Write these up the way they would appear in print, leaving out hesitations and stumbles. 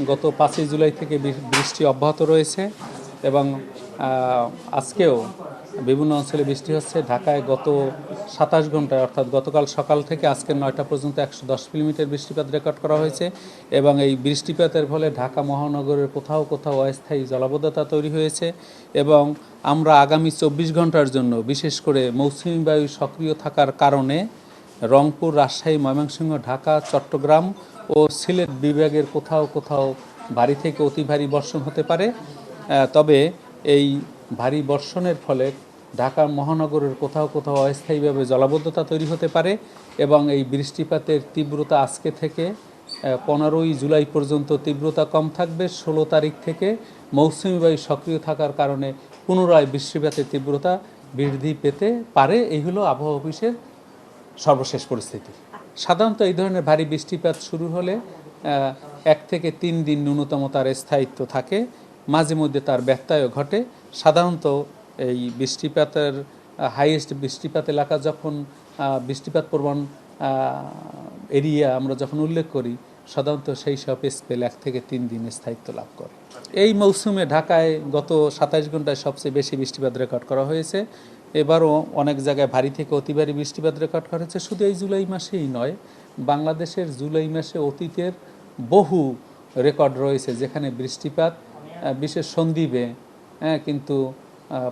গত 5 জুলাই থেকে বৃষ্টি অব্যাহত রয়েছে এবং আজকেও বিভিন্ন অঞ্চলে বৃষ্টি হচ্ছে। ঢাকায় গত 27 ঘন্টায় অর্থাৎ গতকাল সকাল থেকে আজকের 9টা পর্যন্ত 110 মিলিমিটার বৃষ্টিপাত রেকর্ড করা হয়েছে এবং এই বৃষ্টিপাতের ফলে ঢাকা মহানগরের কোথাও কোথাও অস্থায়ী জলাবদ্ধতা তৈরি হয়েছে এবং আমরা আগামী 24 ঘন্টার জন্য বিশেষ করে মৌসুমী বায়ু সক্রিয় থাকার কারণে রংপুর, রাজশাহী, ময়মনসিংহ, ঢাকা, চট্টগ্রাম ও সিলেট বিভাগের কোথাও কোথাও ভারী থেকে অতি ভারী বর্ষণ হতে পারে। তবে এই ভারী বর্ষণের ফলে ঢাকা মহানগরের কোথাও কোথাও অস্থায়ীভাবে জলাবদ্ধতা তৈরি হতে পারে এবং এই বৃষ্টিপাতের তীব্রতা আজকে থেকে 15ই জুলাই পর্যন্ত তীব্রতা কম থাকবে। 16 তারিখ থেকে মৌসুমী বায়ু সক্রিয় থাকার কারণে পুনরায় বৃষ্টিপাতের তীব্রতা বৃদ্ধি পেতে পারে। এই হলো আবহাওয়া অফিসের সর্বশেষ পরিস্থিতি। সাধারণত এই ধরনের ভারী বৃষ্টিপাত শুরু হলে 1 থেকে 3 দিন ন্যূনতম তার স্থায়িত্ব থাকে, মাঝে মধ্যে তার ব্যত্যয় ঘটে। সাধারণত এই বৃষ্টিপাতের হাইয়েস্ট বৃষ্টিপাত এলাকা যখন বৃষ্টিপাত প্রবণ এরিয়া আমরা যখন উল্লেখ করি, সাধারণত সেই সব স্পেল 1 থেকে 3 দিন স্থায়িত্ব লাভ করে। এই মৌসুমে ঢাকায় গত 27 ঘন্টায় সবচেয়ে বেশি বৃষ্টিপাত রেকর্ড করা হয়েছে। এবারও অনেক জায়গায় ভারী থেকে অতি ভারী বৃষ্টিপাত রেকর্ড করা হয়েছে। শুধু এই জুলাই মাসেই নয়, বাংলাদেশের জুলাই মাসে অতীতের বহু রেকর্ড রয়েছে যেখানে বৃষ্টিপাত বিশেষ সন্দ্বীপে কিন্তু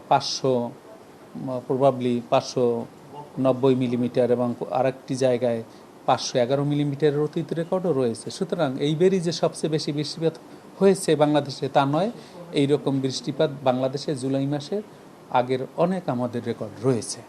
590 মিলিমিটার এবং আরেকটি জায়গায় 511 মিলিমিটারের অতীত রেকর্ডও রয়েছে। সুতরাং এইবারই যে সবচেয়ে বেশি বৃষ্টিপাত হয়েছে বাংলাদেশে তা নয়, এই রকম বৃষ্টিপাত বাংলাদেশে জুলাই মাসের আগের অনেক আমাদের রেকর্ড রয়েছে।